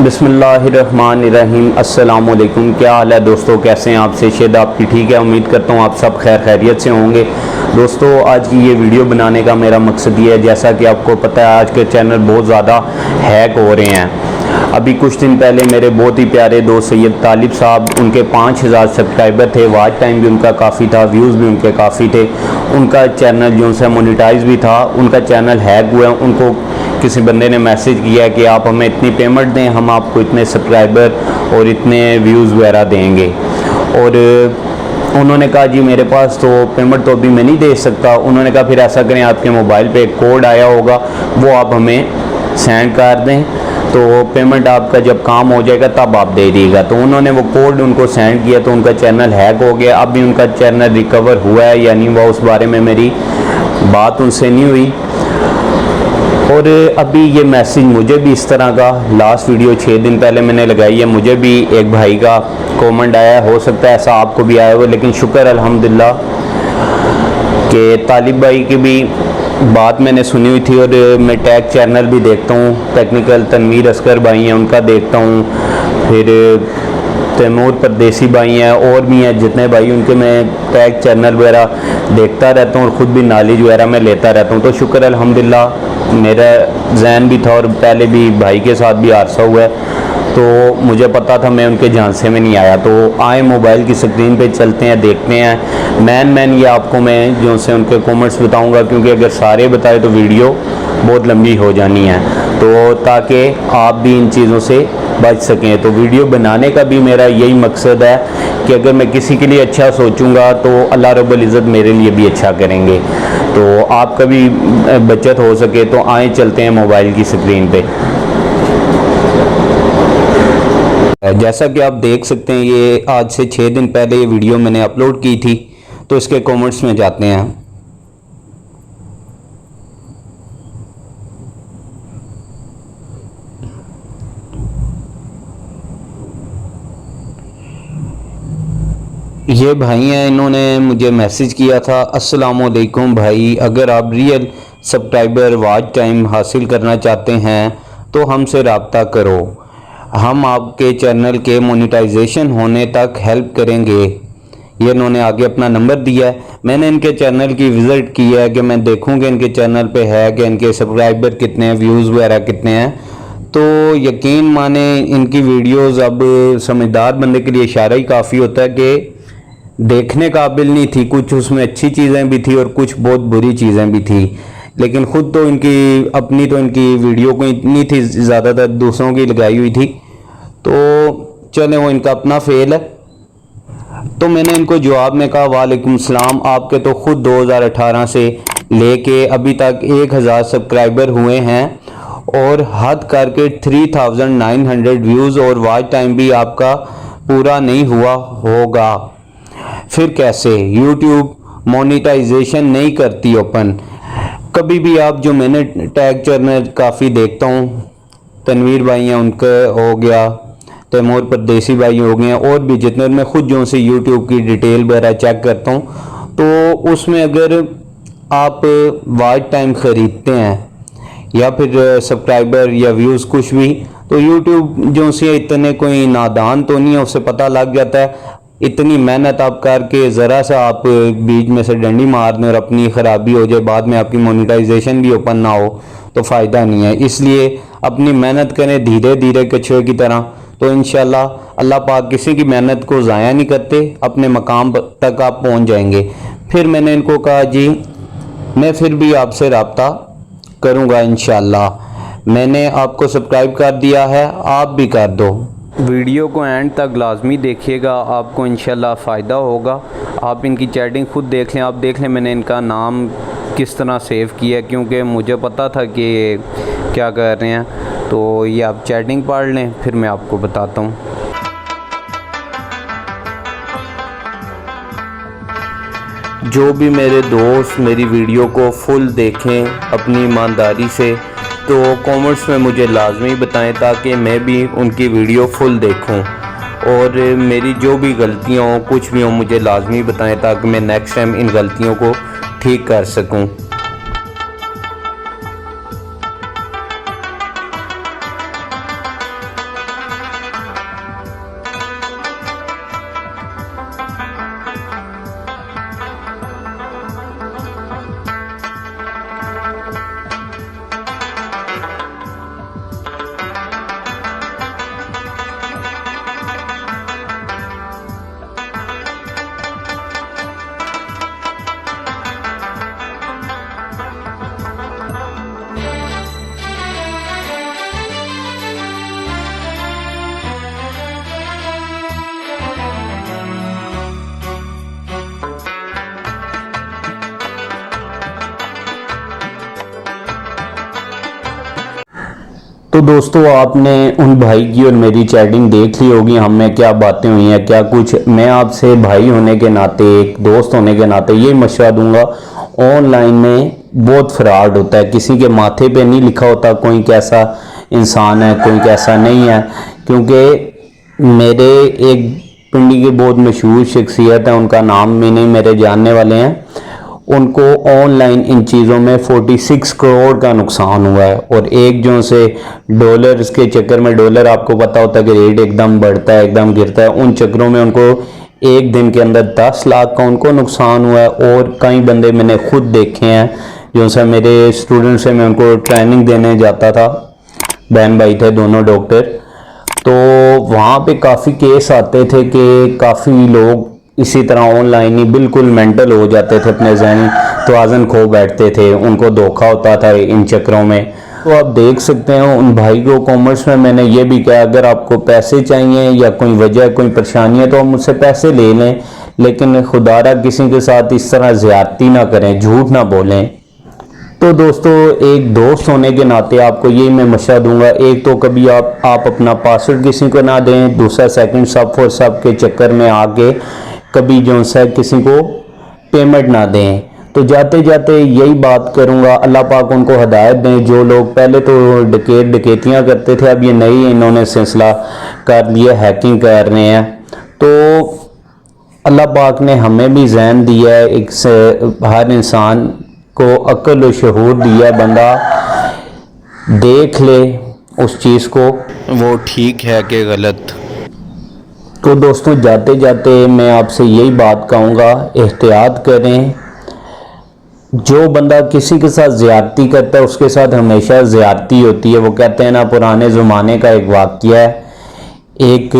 बिस्मिल्लाहिर्रहमानिर्रहीम। अस्सलाम वालेकुम। क्या हाल है दोस्तों, कैसे हैं आप? सेहत आपकी ठीक है? उम्मीद करता हूँ आप सब खैर खैरियत से होंगे। दोस्तों, आज की ये वीडियो बनाने का मेरा मकसद ये है, जैसा कि आपको पता है आज के चैनल बहुत ज़्यादा हैक हो रहे हैं। अभी कुछ दिन पहले मेरे बहुत ही प्यारे दोस्त सैयद तालिब साहब, उनके 5000 सब्सक्राइबर थे, वॉच टाइम भी उनका काफ़ी था, व्यूज़ भी उनके काफ़ी थे। उनका चैनल जो है मोनेटाइज भी था, उनका चैनल हैक हुआ। उनको किसी बंदे ने मैसेज किया कि आप हमें इतनी पेमेंट दें, हम आपको इतने सब्सक्राइबर और इतने व्यूज़ वगैरह देंगे। और उन्होंने कहा जी मेरे पास तो पेमेंट तो अभी मैं नहीं दे सकता। उन्होंने कहा फिर ऐसा करें, आपके मोबाइल पे एक कोड आया होगा, वो आप हमें सेंड कर दें, तो पेमेंट आपका जब काम हो जाएगा तब आप दे दीजिएगा। तो उन्होंने वो कोड उनको सेंड किया, तो उनका चैनल हैक हो गया। अभी उनका चैनल रिकवर हुआ है या नहीं हुआ, उस बारे में मेरी बात उनसे नहीं हुई। और अभी ये मैसेज मुझे भी इस तरह का, लास्ट वीडियो 6 दिन पहले मैंने लगाई है, मुझे भी एक भाई का कमेंट आया, हो सकता है ऐसा आपको भी आया हो, लेकिन शुक्र अल्हम्दुलिल्लाह कि तालिब भाई की भी बात मैंने सुनी हुई थी। और मैं टैग चैनल भी देखता हूँ, टेक्निकल तनवीर असगर भाई हैं उनका देखता हूँ, फिर तैमूर परदेसी भाई हैं, और भी हैं जितने भाई, उनके मैं टैग चैनल वगैरह देखता रहता हूँ और ख़ुद भी नॉलेज वगैरह मैं लेता रहता हूँ। तो शुक्र अल्हम्दुलिल्लाह मेरा जहन भी था, और पहले भी भाई के साथ भी हादसा हुआ है, तो मुझे पता था, मैं उनके झांसे में नहीं आया। तो आए मोबाइल की स्क्रीन पे चलते हैं, देखते हैं मैन ये आपको मैं जो से उनके कमेंट्स बताऊंगा, क्योंकि अगर सारे बताए तो वीडियो बहुत लंबी हो जानी है, तो ताकि आप भी इन चीज़ों से बच सकें। तो वीडियो बनाने का भी मेरा यही मकसद है कि अगर मैं किसी के लिए अच्छा सोचूंगा तो अल्लाह रब्बुल इज़्ज़त मेरे लिए भी अच्छा करेंगे, तो आपका भी बचत हो सके। तो आए चलते हैं मोबाइल की स्क्रीन पे। जैसा कि आप देख सकते हैं, ये आज से 6 दिन पहले ये वीडियो मैंने अपलोड की थी, तो इसके कमेंट्स में जाते हैं। ये भाई हैं, इन्होंने मुझे मैसेज किया था, अस्सलाम वालेकुम भाई, अगर आप रियल सब्सक्राइबर वॉच टाइम हासिल करना चाहते हैं तो हमसे रब्ता करो, हम आपके चैनल के मोनेटाइजेशन होने तक हेल्प करेंगे। ये इन्होंने आगे अपना नंबर दिया है। मैंने इनके चैनल की विज़िट की है कि मैं देखूँगा इनके चैनल पे है कि इनके सब्सक्राइबर कितने हैं, व्यूज़ वगैरह कितने हैं। तो यकीन माने इनकी वीडियोज़ अब समझदार बंदे के लिए इशारा ही काफ़ी होता है कि देखने काबिल नहीं थी, कुछ उसमें अच्छी चीज़ें भी थी और कुछ बहुत बुरी चीज़ें भी थी। लेकिन ख़ुद तो इनकी अपनी तो इनकी वीडियो को इतनी थी, ज़्यादातर दूसरों की लगाई हुई थी, तो चले वो इनका अपना फेल है। तो मैंने इनको जवाब में कहा, वालेकुम सलाम, आपके तो ख़ुद 2018 से लेके अभी तक 1000 सब्सक्राइबर हुए हैं और हद करके 3900 व्यूज़, और वॉच टाइम भी आपका पूरा नहीं हुआ होगा, फिर कैसे? यूट्यूब मोनेटाइजेशन नहीं करती ओपन। कभी भी आप, जो मैंने टैग चैनल काफ़ी देखता हूँ, तनवीर भाई हैं उनका हो गया, तैमूर परदेसी भाई हो गए, और भी जितने, मैं खुद जो से यूट्यूब की डिटेल वगैरह चेक करता हूँ, तो उसमें अगर आप वॉच टाइम ख़रीदते हैं या फिर सब्सक्राइबर या व्यूज़ कुछ भी, तो यूट्यूब जो से इतने कोई नादान तो नहीं है, उससे पता लग जाता है। इतनी मेहनत आप करके ज़रा सा आप बीच में से डंडी मार दें और अपनी ख़राबी हो जाए, बाद में आपकी मोनेटाइजेशन भी ओपन ना हो, तो फ़ायदा नहीं है। इसलिए अपनी मेहनत करें धीरे धीरे कछुए की तरह, तो इंशाल्लाह अल्लाह पाक किसी की मेहनत को ज़ाया नहीं करते, अपने मकाम तक आप पहुंच जाएंगे। फिर मैंने इनको कहा जी मैं फिर भी आपसे रब्ता करूंगा इंशाल्लाह। मैंने आपको सब्सक्राइब कर दिया है, आप भी कर दो। वीडियो को एंड तक लाजमी देखिएगा, आपको इंशाल्लाह फ़ायदा होगा। आप इनकी चैटिंग खुद देख लें, आप देख लें मैंने इनका नाम किस तरह सेव किया, क्योंकि मुझे पता था कि क्या कर रहे हैं। तो ये आप चैटिंग पढ़ लें, फिर मैं आपको बताता हूँ। जो भी मेरे दोस्त मेरी वीडियो को फुल देखें अपनी ईमानदारी से, तो कमेंट्स में मुझे लाजमी बताएं, ताकि मैं भी उनकी वीडियो फुल देखूं, और मेरी जो भी गलतियां हों, कुछ भी हो, मुझे लाजमी बताएं, ताकि मैं नेक्स्ट टाइम इन गलतियों को ठीक कर सकूं। तो दोस्तों आपने उन भाई की और मेरी चैटिंग देख ली होगी, हम में क्या बातें हुई हैं क्या कुछ। मैं आपसे भाई होने के नाते, एक दोस्त होने के नाते ये मशवरा दूंगा, ऑनलाइन में बहुत फ्रॉड होता है। किसी के माथे पे नहीं लिखा होता कोई कैसा इंसान है कोई कैसा नहीं है। क्योंकि मेरे एक पिंडी के बहुत मशहूर शख्सियत है, उनका नाम भी नहीं, मेरे जानने वाले हैं, उनको ऑनलाइन इन चीज़ों में 46 करोड़ का नुकसान हुआ है। और एक जो से डॉलर, इसके चक्कर में, डॉलर आपको पता होता है कि रेट एकदम बढ़ता है एकदम गिरता है, उन चक्करों में उनको एक दिन के अंदर 10 लाख का उनको नुकसान हुआ है। और कई बंदे मैंने खुद देखे हैं, जो सा मेरे स्टूडेंट से मैं उनको ट्रेनिंग देने जाता था, बहन भाई थे दोनों डॉक्टर, तो वहाँ पे काफ़ी केस आते थे कि काफ़ी लोग इसी तरह ऑनलाइन ही बिल्कुल मेंटल हो जाते थे, अपने ज़हनी तवाज़ुन खो बैठते थे, उनको धोखा होता था इन चक्करों में। तो आप देख सकते हैं उन भाई को कॉमर्स में मैंने ये भी कहा, अगर आपको पैसे चाहिए या कोई वजह कोई परेशानी है तो आप मुझसे पैसे ले लें, लेकिन खुदारा किसी के साथ इस तरह ज़्यादती ना करें, झूठ ना बोलें। तो दोस्तों एक दोस्त होने के नाते आपको यही मैं मशवरा दूंगा, एक तो कभी आप अपना पासवर्ड किसी को ना दें, दूसरा सेकंड सब फॉर सब के चक्कर में आके कभी जो सा किसी को पेमेंट ना दें। तो जाते जाते यही बात करूंगा, अल्लाह पाक उनको हदायत दें। जो लोग पहले तो डकैतियाँ करते थे, अब ये नई इन्होंने सिलसिला कर लिया, हैकिंग कर रहे हैं। तो अल्लाह पाक ने हमें भी ज़हन दिया है, एक से हर इंसान को अक्ल और शऊर दिया है, बंदा देख ले उस चीज़ को वो ठीक है कि गलत। तो दोस्तों जाते जाते मैं आपसे यही बात कहूँगा, एहतियात करें। जो बंदा किसी के साथ ज़्यादती करता है उसके साथ हमेशा ज़्यादती होती है। वो कहते हैं ना, पुराने ज़माने का एक वाक़या है, एक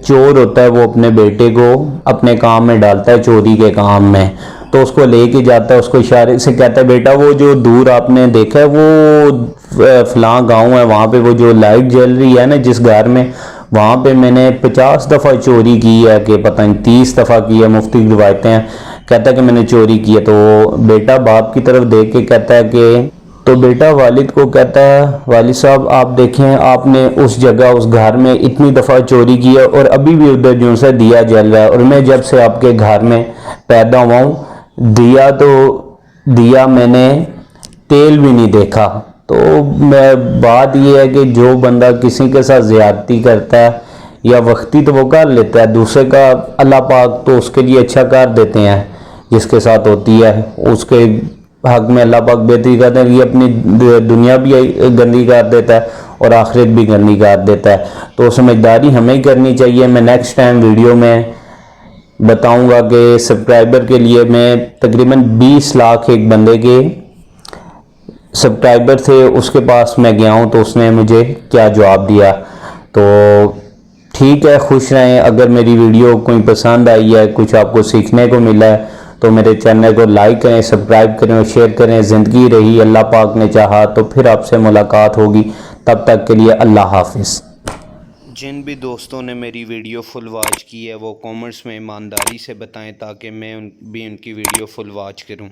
चोर होता है, वो अपने बेटे को अपने काम में डालता है, चोरी के काम में। तो उसको लेके जाता है, उसको इशारे से कहता है, बेटा वो जो दूर आपने देखा है वो फलां गांव है, वहाँ पे वो जो लाइट जल रही है ना जिस घर में, वहाँ पे मैंने 50 दफ़ा चोरी की है, कि पता नहीं 30 दफ़ा की है, मुफ्ती की रिवायतें हैं। कहता है कि मैंने चोरी की है। तो बेटा बाप की तरफ देख के कहता है कि, तो बेटा वालिद को कहता है, वालिद साहब आप देखें, आपने उस जगह उस घर में इतनी दफ़ा चोरी की है और अभी भी उधर जो सा दिया जल रहा है, और मैं जब से आपके घर में पैदा हुआ हूँ दिया मैंने तेल भी नहीं देखा। तो मैं बात यह है कि जो बंदा किसी के साथ ज़्यादती करता है या वक्ती तो वो कर लेता है, दूसरे का अल्लाह पाक तो उसके लिए अच्छा कर देते हैं, जिसके साथ होती है उसके हक में अल्लाह पाक बेहतरी करते हैं, ये अपनी दुनिया भी गंदी कर देता है और आखिरत भी गंदी कर देता है। तो समझदारी हमें ही करनी चाहिए। मैं नेक्स्ट टाइम वीडियो में बताऊंगा कि सब्सक्राइबर के लिए मैं तकरीबन 20 लाख एक बंदे के सब्सक्राइबर थे, उसके पास मैं गया हूं तो उसने मुझे क्या जवाब दिया। तो ठीक है, खुश रहें। अगर मेरी वीडियो कोई पसंद आई है, कुछ आपको सीखने को मिला है, तो मेरे चैनल को लाइक करें, सब्सक्राइब करें और शेयर करें। ज़िंदगी रही, अल्लाह पाक ने चाहा तो फिर आपसे मुलाकात होगी। तब तक के लिए अल्लाह हाफिज़। जिन भी दोस्तों ने मेरी वीडियो फुल वॉच की है वो कमेंट्स में ईमानदारी से बताएं, ताकि मैं भी उनकी वीडियो फुल वॉच करूं।